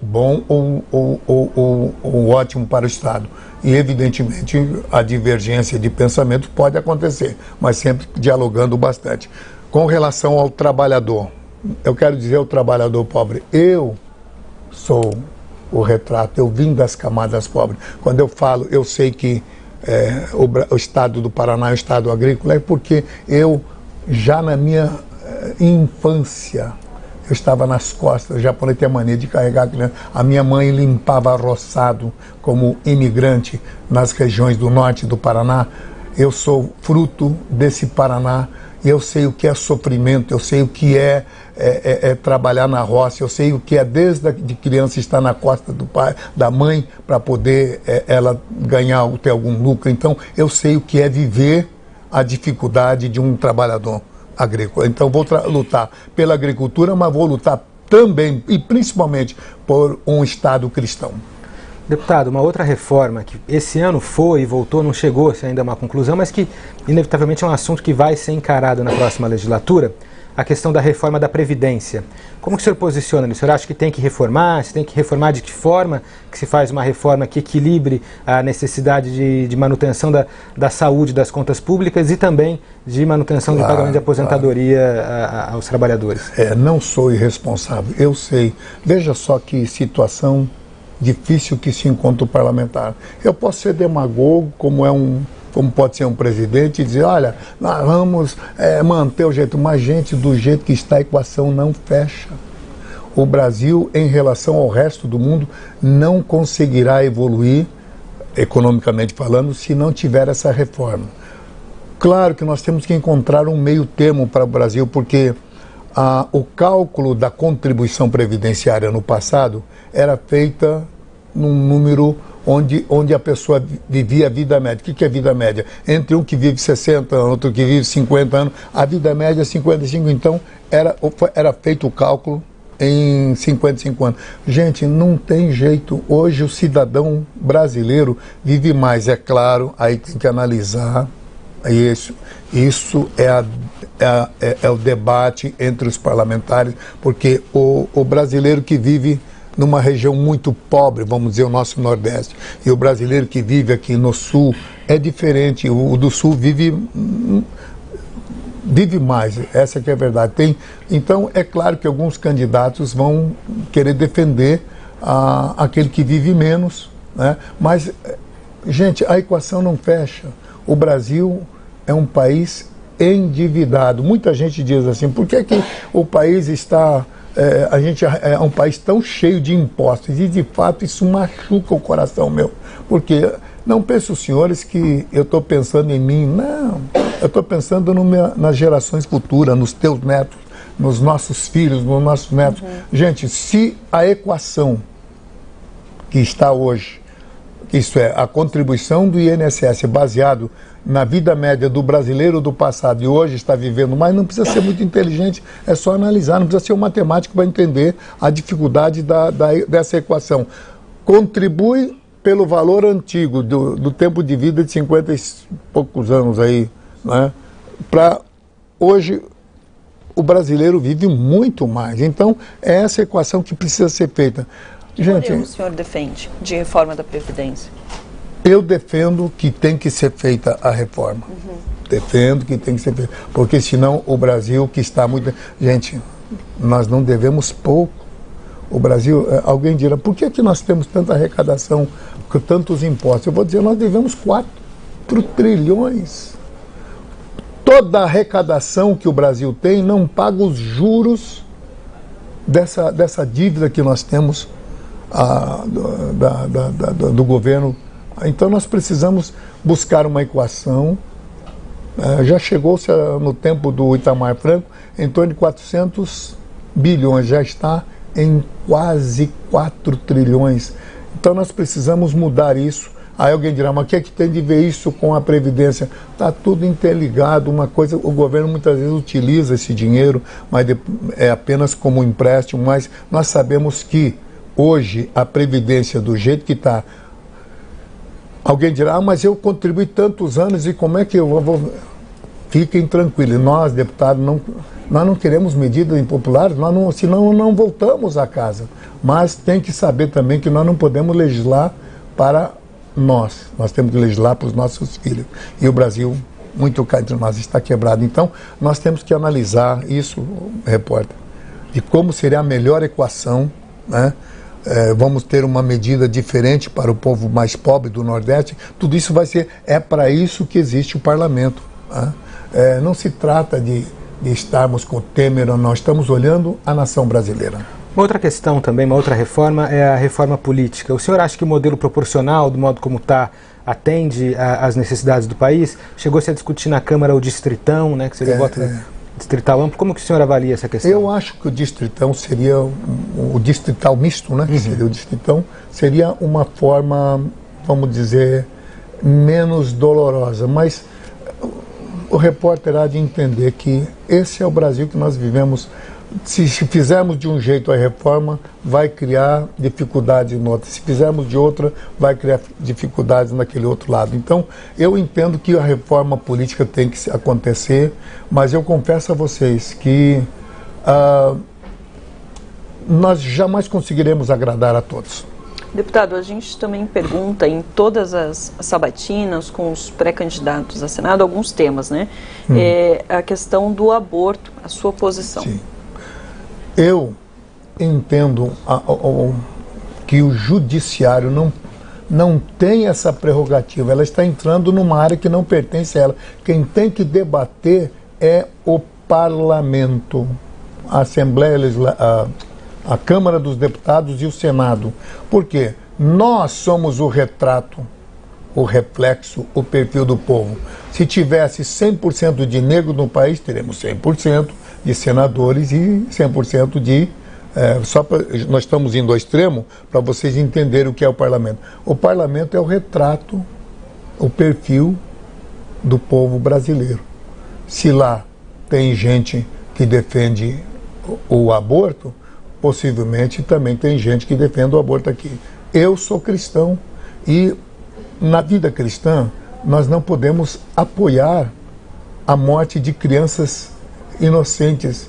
bom ou ótimo para o Estado. E, evidentemente, a divergência de pensamento pode acontecer, mas sempre dialogando bastante. Com relação ao trabalhador, eu quero dizer ao trabalhador pobre, eu sou o retrato, eu vim das camadas pobres. Quando eu falo, eu sei que o estado do Paraná é um estado agrícola, é porque eu, já na minha infância, eu estava nas costas, o japonês tem a mania de carregar a criança. A minha mãe limpava roçado como imigrante nas regiões do norte do Paraná. Eu sou fruto desse Paraná. Eu sei o que é sofrimento, eu sei o que é trabalhar na roça, eu sei o que é desde de criança estar na costa do pai, da mãe, para poder ela ganhar ou ter algum lucro. Então, eu sei o que é viver a dificuldade de um trabalhador agrícola. Então, vou lutar pela agricultura, mas vou lutar também e principalmente por um Estado cristão. Deputado, uma outra reforma que esse ano foi e voltou, não chegou ainda a uma conclusão, mas que inevitavelmente é um assunto que vai ser encarado na próxima legislatura, a questão da reforma da Previdência. Como que o senhor posiciona nisso? O senhor acha que tem que reformar? Se tem que reformar, de que forma que se faz uma reforma que equilibre a necessidade de manutenção da saúde das contas públicas e também de manutenção do pagamento de aposentadoria aos trabalhadores? Não sou irresponsável, eu sei. Veja só que situação difícil que se encontra o parlamentar. Eu posso ser demagogo, como pode ser um presidente, e dizer, olha, nós vamos manter o jeito, mas gente, do jeito que está a equação não fecha. O Brasil, em relação ao resto do mundo, não conseguirá evoluir, economicamente falando, se não tiver essa reforma. Claro que nós temos que encontrar um meio termo para o Brasil, porque o cálculo da contribuição previdenciária no passado era feita num número onde a pessoa vivia a vida média. O que é vida média? Entre um que vive 60 anos, outro que vive 50 anos, a vida média é 55, então era feito o cálculo em 55 anos. Gente, não tem jeito. Hoje o cidadão brasileiro vive mais, é claro, aí tem que analisar. Isso é o debate entre os parlamentares, porque o brasileiro que vive numa região muito pobre, vamos dizer, o nosso Nordeste, e o brasileiro que vive aqui no Sul é diferente. O do Sul vive mais, essa que é a verdade. Então, é claro que alguns candidatos vão querer defender aquele que vive menos, né? Mas, gente, a equação não fecha. O Brasil é um país endividado. Muita gente diz assim, por que o país está... a gente é um país tão cheio de impostos, e de fato isso machuca o coração meu, porque não pensem os senhores que eu estou pensando em mim, não, eu estou pensando nas gerações futuras, nos teus netos, nos nossos filhos, nos nossos netos. Gente, se a equação que está hoje, isso é, a contribuição do INSS baseado na vida média do brasileiro do passado e hoje está vivendo mais, não precisa ser muito inteligente, é só analisar, não precisa ser um matemático para entender a dificuldade dessa equação. Contribui pelo valor antigo do tempo de vida de 50 e poucos anos aí, né? Para hoje o brasileiro vive muito mais. Então, é essa equação que precisa ser feita. Gente, o senhor defende de reforma da Previdência? Eu defendo que tem que ser feita a reforma. Defendo que tem que ser feita. Porque senão o Brasil, que está muito... Gente, nós não devemos pouco. O Brasil, alguém dirá, por que nós temos tanta arrecadação, com tantos impostos? Eu vou dizer, nós devemos 4 trilhões. Toda a arrecadação que o Brasil tem não paga os juros dessa dívida que nós temos do governo. Então nós precisamos buscar uma equação. Já chegou-se no tempo do Itamar Franco em torno de 400 bilhões, já está em quase 4 trilhões. Então nós precisamos mudar isso. Aí alguém dirá, mas o que é que tem de ver isso com a Previdência? Está tudo interligado, uma coisa, o governo muitas vezes utiliza esse dinheiro, mas é apenas como empréstimo, mas nós sabemos que hoje a Previdência, do jeito que está, alguém dirá, mas eu contribuí tantos anos e como é que eu vou... Fiquem tranquilos, nós, deputados, nós não queremos medidas impopulares, senão não voltamos a casa. Mas tem que saber também que nós não podemos legislar para nós temos que legislar para os nossos filhos. E o Brasil, muito cá entre nós, está quebrado. Então, nós temos que analisar isso, repórter, de como seria a melhor equação, né? Vamos ter uma medida diferente para o povo mais pobre do Nordeste. Tudo isso vai ser, é para isso que existe o parlamento, né? Não se trata de estarmos com o Temer ou não, estamos olhando a nação brasileira. Uma outra questão também, uma outra reforma, é a reforma política. O senhor acha que o modelo proporcional, do modo como está, atende às necessidades do país? Chegou-se a discutir na Câmara o distritão, né, que seria o voto distrital amplo. Como que o senhor avalia essa questão? Eu acho que o distritão seria, o distrital misto, né, que seria o distritão, seria uma forma, vamos dizer, menos dolorosa, mas o repórter há de entender que esse é o Brasil que nós vivemos. Se fizermos de um jeito a reforma, vai criar dificuldades no outro. Se fizermos de outra, vai criar dificuldades naquele outro lado. Então, eu entendo que a reforma política tem que acontecer, mas eu confesso a vocês que nós jamais conseguiremos agradar a todos. Deputado, a gente também pergunta em todas as sabatinas com os pré-candidatos a Senado alguns temas, né? A questão do aborto, a sua posição. Sim. Eu entendo que o judiciário não tem essa prerrogativa, ela está entrando numa área que não pertence a ela. Quem tem que debater é o parlamento, a Assembleia Legislativa, a Câmara dos Deputados e o Senado. Por quê? Nós somos o retrato, o reflexo, o perfil do povo. Se tivesse 100% de negros no país, teremos 100% de senadores e 100% de... nós estamos indo ao extremo para vocês entenderem o que é o parlamento. O parlamento é o retrato, o perfil do povo brasileiro. Se lá tem gente que defende o aborto, possivelmente também tem gente que defende o aborto aqui. Eu sou cristão e na vida cristã nós não podemos apoiar a morte de crianças inocentes.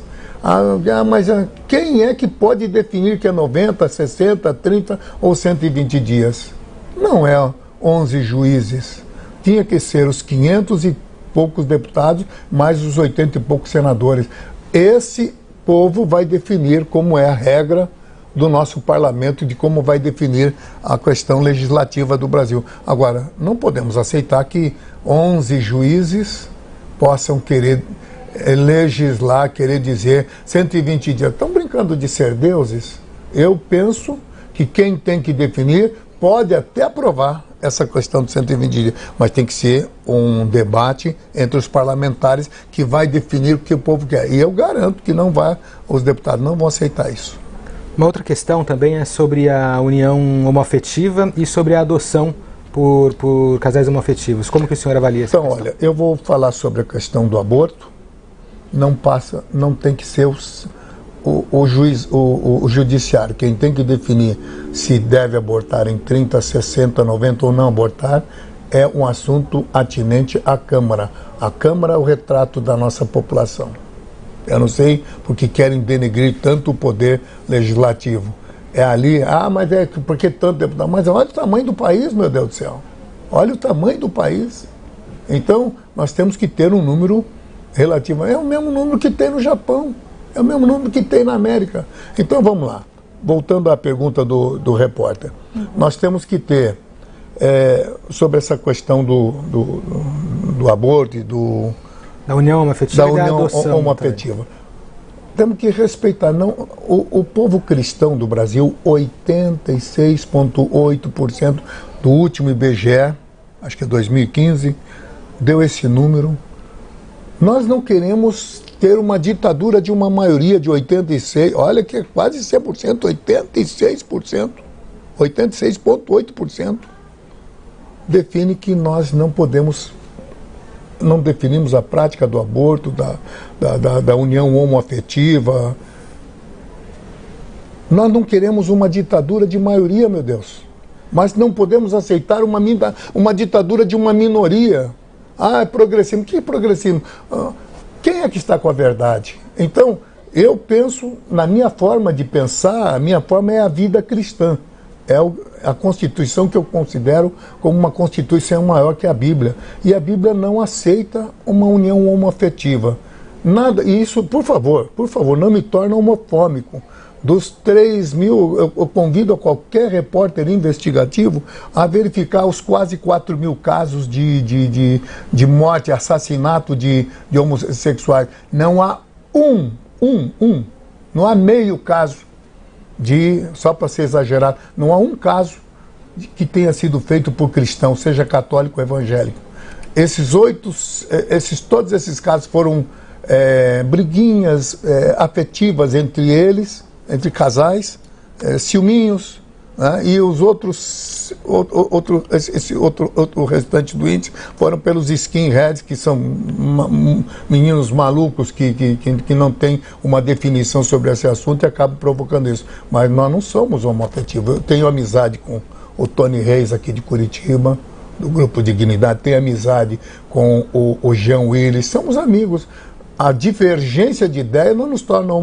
Mas quem é que pode definir que é 90, 60, 30 ou 120 dias? Não é 11 juízes. Tinha que ser os 500 e poucos deputados, mais os 80 e poucos senadores. Esse povo vai definir como é a regra do nosso parlamento, de como vai definir a questão legislativa do Brasil. Agora, não podemos aceitar que 11 juízes possam querer legislar, querer dizer 120 dias. Estão brincando de ser deuses? Eu penso que quem tem que definir pode até aprovar essa questão de 120 dias, mas tem que ser um debate entre os parlamentares que vai definir o que o povo quer. E eu garanto que os deputados não vão aceitar isso. Uma outra questão também é sobre a união homoafetiva e sobre a adoção por casais homoafetivos. Como que o senhor avalia essa questão? Olha, eu vou falar sobre a questão do aborto. Não tem que ser o judiciário. Quem tem que definir se deve abortar em 30, 60, 90 ou não abortar é um assunto atinente à Câmara. A Câmara é o retrato da nossa população. Eu não sei porque querem denegrir tanto o poder legislativo. É ali, mas é porque tanto deputado. Mas olha o tamanho do país, meu Deus do céu. Olha o tamanho do país. Então, nós temos que ter um número relativo. É o mesmo número que tem no Japão. É o mesmo número que tem na América. Então, vamos lá. Voltando à pergunta do repórter. Nós temos que ter, sobre essa questão do aborto e da união homoafetiva e da adoção homoafetiva. Temos que respeitar. O povo cristão do Brasil, 86,8% do último IBGE, acho que é 2015, deu esse número. Nós não queremos ter uma ditadura de uma maioria de 86%, olha que é quase 100%, 86%, 86,8% define que nós não definimos a prática do aborto, da união homoafetiva. Nós não queremos uma ditadura de maioria, meu Deus. Mas não podemos aceitar uma ditadura de uma minoria. É progressismo. Que progressismo? Quem é que está com a verdade? Então, eu penso, na minha forma de pensar, a minha forma é a vida cristã. É a Constituição que eu considero como uma Constituição maior que a Bíblia. E a Bíblia não aceita uma união homoafetiva. Nada, e isso, por favor, não me torne homofóbico. Dos 3 mil, eu convido a qualquer repórter investigativo a verificar os quase 4 mil casos de morte, assassinato de homossexuais. Não há não há meio caso só para ser exagerado, não há um caso que tenha sido feito por cristão, seja católico ou evangélico. Todos esses casos foram briguinhas afetivas entre eles, entre casais, ciúminhos, né? E os o restante do índice foram pelos skinheads, que são meninos malucos que não têm uma definição sobre esse assunto e acabam provocando isso. Mas nós não somos homoafetivos. Eu tenho amizade com o Tony Reis aqui de Curitiba, do Grupo Dignidade, tenho amizade com o Jean Willis, somos amigos. A divergência de ideia não nos torna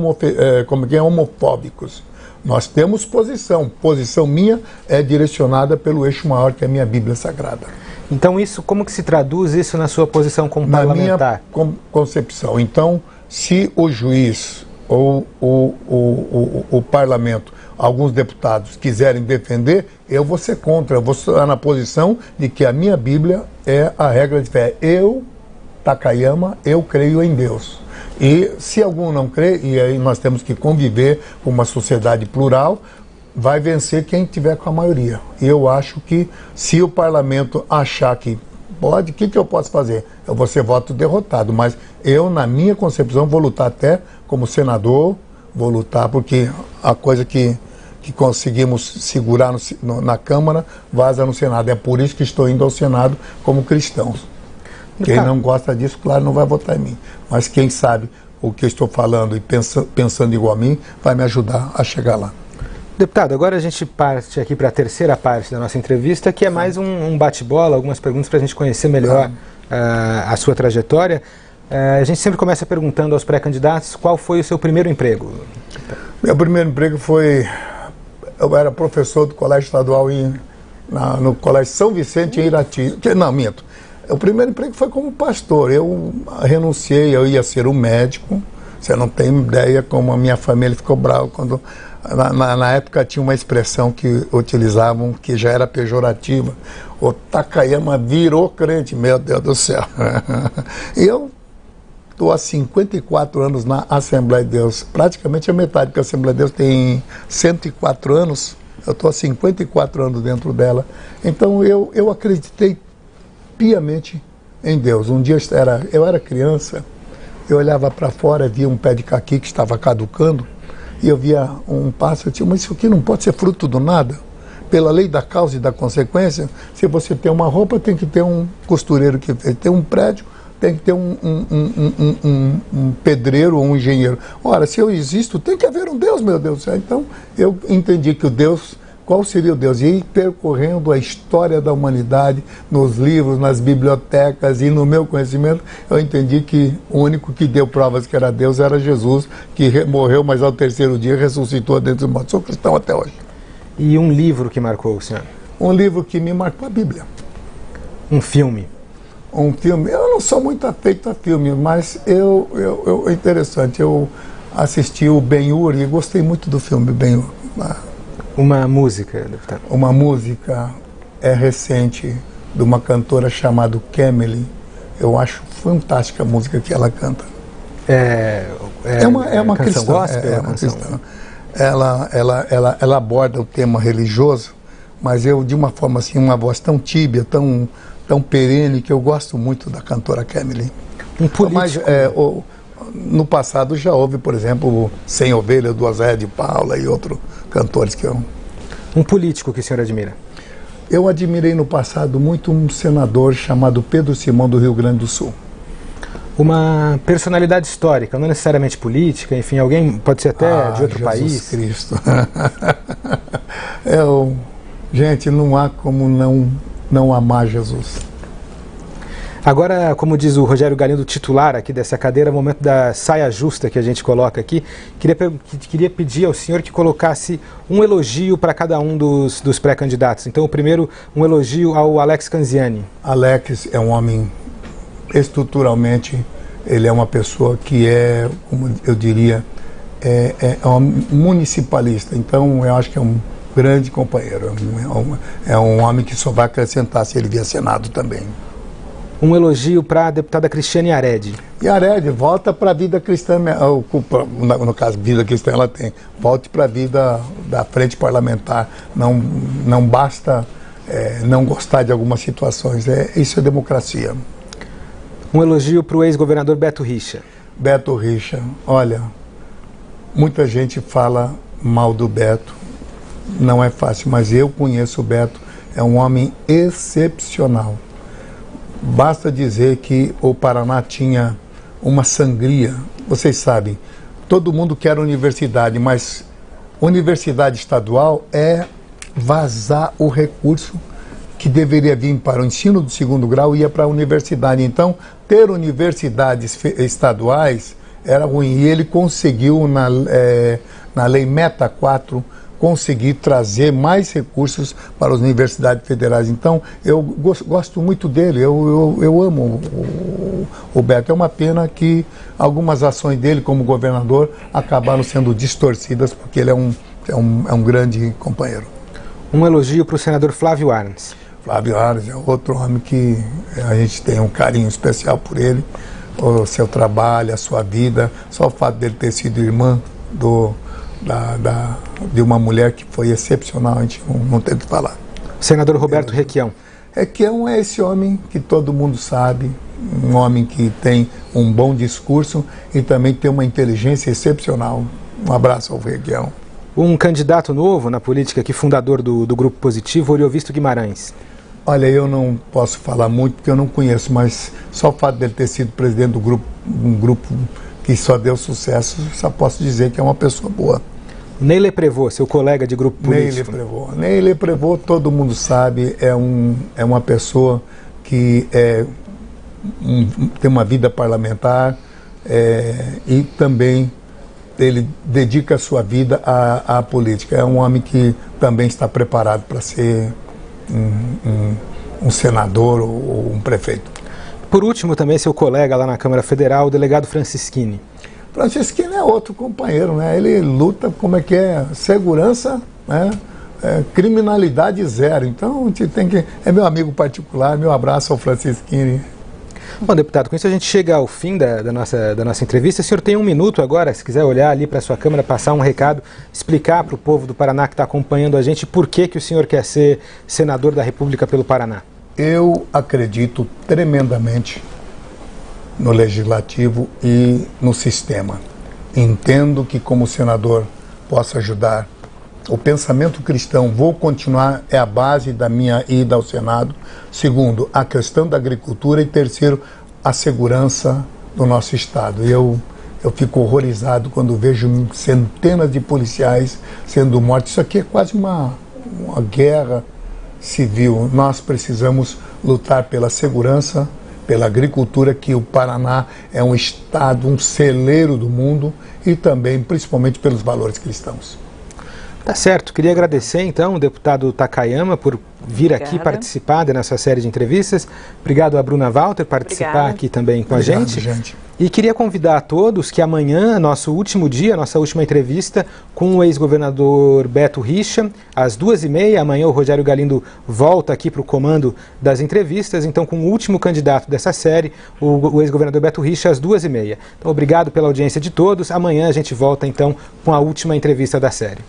homofóbicos. Nós temos posição. Posição minha é direcionada pelo eixo maior, que é a minha Bíblia Sagrada. Então, como que se traduz isso na sua posição como parlamentar? Na minha concepção. Então, se o juiz ou o parlamento, alguns deputados quiserem defender, eu vou ser contra. Eu vou estar na posição de que a minha Bíblia é a regra de fé. Eu, Takayama, eu creio em Deus. E se algum não crê, e aí nós temos que conviver com uma sociedade plural, vai vencer quem tiver com a maioria. E eu acho que se o parlamento achar que pode, o que eu posso fazer? Eu vou ser voto derrotado, mas eu, na minha concepção, vou lutar até como senador, vou lutar porque a coisa que conseguimos segurar na Câmara vaza no Senado. É por isso que estou indo ao Senado como cristão. Quem não gosta disso, claro, não vai votar em mim. Mas quem sabe o que eu estou falando e pensando igual a mim, vai me ajudar a chegar lá. Deputado, agora a gente parte aqui para a terceira parte da nossa entrevista, que é mais um bate-bola, algumas perguntas para a gente conhecer melhor a sua trajetória. A gente sempre começa perguntando aos pré-candidatos qual foi o seu primeiro emprego. Meu primeiro emprego foi... Eu era professor do Colégio Estadual no Colégio São Vicente, em Irati. Não, minto. O primeiro emprego foi como pastor. Eu renunciei, eu ia ser um médico. Você não tem ideia como a minha família ficou brava quando... Na época tinha uma expressão que utilizavam que já era pejorativa. O Takayama virou crente, meu Deus do céu. E eu estou há 54 anos na Assembleia de Deus. Praticamente a metade, porque a Assembleia de Deus tem 104 anos. Eu estou há 54 anos dentro dela. Então eu acreditei piamente em Deus. Um dia eu era criança, eu olhava para fora, via um pé de caqui que estava caducando, e eu via um pássaro, mas isso aqui não pode ser fruto do nada. pela lei da causa e da consequência, se você tem uma roupa, tem que ter um costureiro que fez. Tem um prédio, tem que ter um pedreiro ou um engenheiro. Ora, se eu existo, tem que haver um Deus, meu Deus do céu. Então, eu entendi que o Deus, qual seria o Deus? E aí, percorrendo a história da humanidade, nos livros, nas bibliotecas e no meu conhecimento, eu entendi que o único que deu provas que era Deus era Jesus, que morreu, mas ao terceiro dia ressuscitou dentre os mortos. Sou cristão até hoje. E um livro que marcou o senhor? Um livro que me marcou, a Bíblia. Um filme? Um filme, eu não sou muito afeito a filme, mas é interessante, eu assisti o Ben-Hur e gostei muito do filme Ben-Hur. Uma música, deputado? Uma música recente de uma cantora chamada Kemely. Eu acho fantástica a música que ela canta. É uma canção cristã, gospel? É uma cristã. Ela aborda o tema religioso, mas eu, de uma forma assim, uma voz tão tíbia, tão perene, que eu gosto muito da cantora Kemely. Um político. Mas, no passado já houve, por exemplo, Sem Ovelha, do Zé de Paula e outros cantores que eu... Um político que o senhor admira? Eu admirei no passado muito um senador chamado Pedro Simão, do Rio Grande do Sul. Uma personalidade histórica, não necessariamente política, enfim, alguém pode ser até de outro país. Jesus Cristo. Gente, não há como não amar Jesus. Agora, como diz o Rogério Galindo, titular aqui dessa cadeira, momento da saia justa que a gente coloca aqui, queria pedir ao senhor que colocasse um elogio para cada um dos pré-candidatos. Então, o primeiro, um elogio ao Alex Canziani. Alex é um homem, estruturalmente, ele é uma pessoa que é, como eu diria, é um municipalista. Então, eu acho que é um grande companheiro. É um homem que só vai acrescentar se ele vier Senado também. Um elogio para a deputada Cristiane Yared. Yared, volta para a vida cristã, no caso, vida cristã ela tem. Volte para a vida da frente parlamentar. Não basta não gostar de algumas situações. Isso é democracia. Um elogio para o ex-governador Beto Richa. Beto Richa, olha, muita gente fala mal do Beto. Não é fácil, mas eu conheço o Beto. É um homem excepcional. Basta dizer que o Paraná tinha uma sangria. Vocês sabem, todo mundo quer universidade, mas universidade estadual é vazar o recurso que deveria vir para o ensino do segundo grau e ia para a universidade. Então, ter universidades estaduais era ruim. E ele conseguiu, na Lei Meta 4, conseguir trazer mais recursos para as universidades federais. Então, eu gosto muito dele, eu amo o Beto. É uma pena que algumas ações dele como governador acabaram sendo distorcidas, porque ele é um grande companheiro. Um elogio para o senador Flávio Arnes. Flávio Arnes é outro homem que a gente tem um carinho especial por ele, o seu trabalho, a sua vida, só o fato dele ter sido irmã de uma mulher que foi excepcional, a gente não tem o que falar. Senador Roberto Requião. Requião é esse homem que todo mundo sabe, um homem que tem um bom discurso e também tem uma inteligência excepcional. Um abraço ao Requião. Um candidato novo na política, aqui fundador do Grupo Positivo, Oriovisto Guimarães. Olha, eu não posso falar muito porque eu não conheço, mas só o fato dele ter sido presidente do grupo, um grupo que só deu sucesso, só posso dizer que é uma pessoa boa. Neile Prevot, seu colega de grupo político. Neile Prevot, todo mundo sabe, é uma pessoa que tem uma vida parlamentar e também ele dedica a sua vida à política. É um homem que também está preparado para ser um senador ou um prefeito. Por último, também seu colega lá na Câmara Federal, o delegado Francisquini. Francisquini é outro companheiro, né? Ele luta, segurança, né? Criminalidade zero. Então, a gente tem que... É meu amigo particular, meu abraço ao Francisquini. Bom, deputado, com isso a gente chega ao fim da nossa entrevista. O senhor tem um minuto agora, se quiser olhar ali para a sua câmera, passar um recado, explicar para o povo do Paraná que está acompanhando a gente por que o senhor quer ser senador da República pelo Paraná. Eu acredito tremendamente no legislativo e no sistema. Entendo que como senador posso ajudar o pensamento cristão, vou continuar, é a base da minha ida ao Senado. Segundo, a questão da agricultura. E terceiro, a segurança do nosso Estado. E eu fico horrorizado quando vejo centenas de policiais sendo mortos. Isso aqui é quase uma guerra civil. Nós precisamos lutar pela segurança, pela agricultura, que o Paraná é um estado, um celeiro do mundo, e também, principalmente, pelos valores cristãos. Tá certo. Queria agradecer, então, o deputado Takayama por vir aqui participar da nossa série de entrevistas. Obrigado a Bruna Walter por participar aqui também com a gente. E queria convidar a todos que amanhã, nosso último dia, nossa última entrevista com o ex-governador Beto Richa, às 2h30. Amanhã o Rogério Galindo volta aqui para o comando das entrevistas, então com o último candidato dessa série, o ex-governador Beto Richa, às 2h30. Então obrigado pela audiência de todos. Amanhã a gente volta então com a última entrevista da série.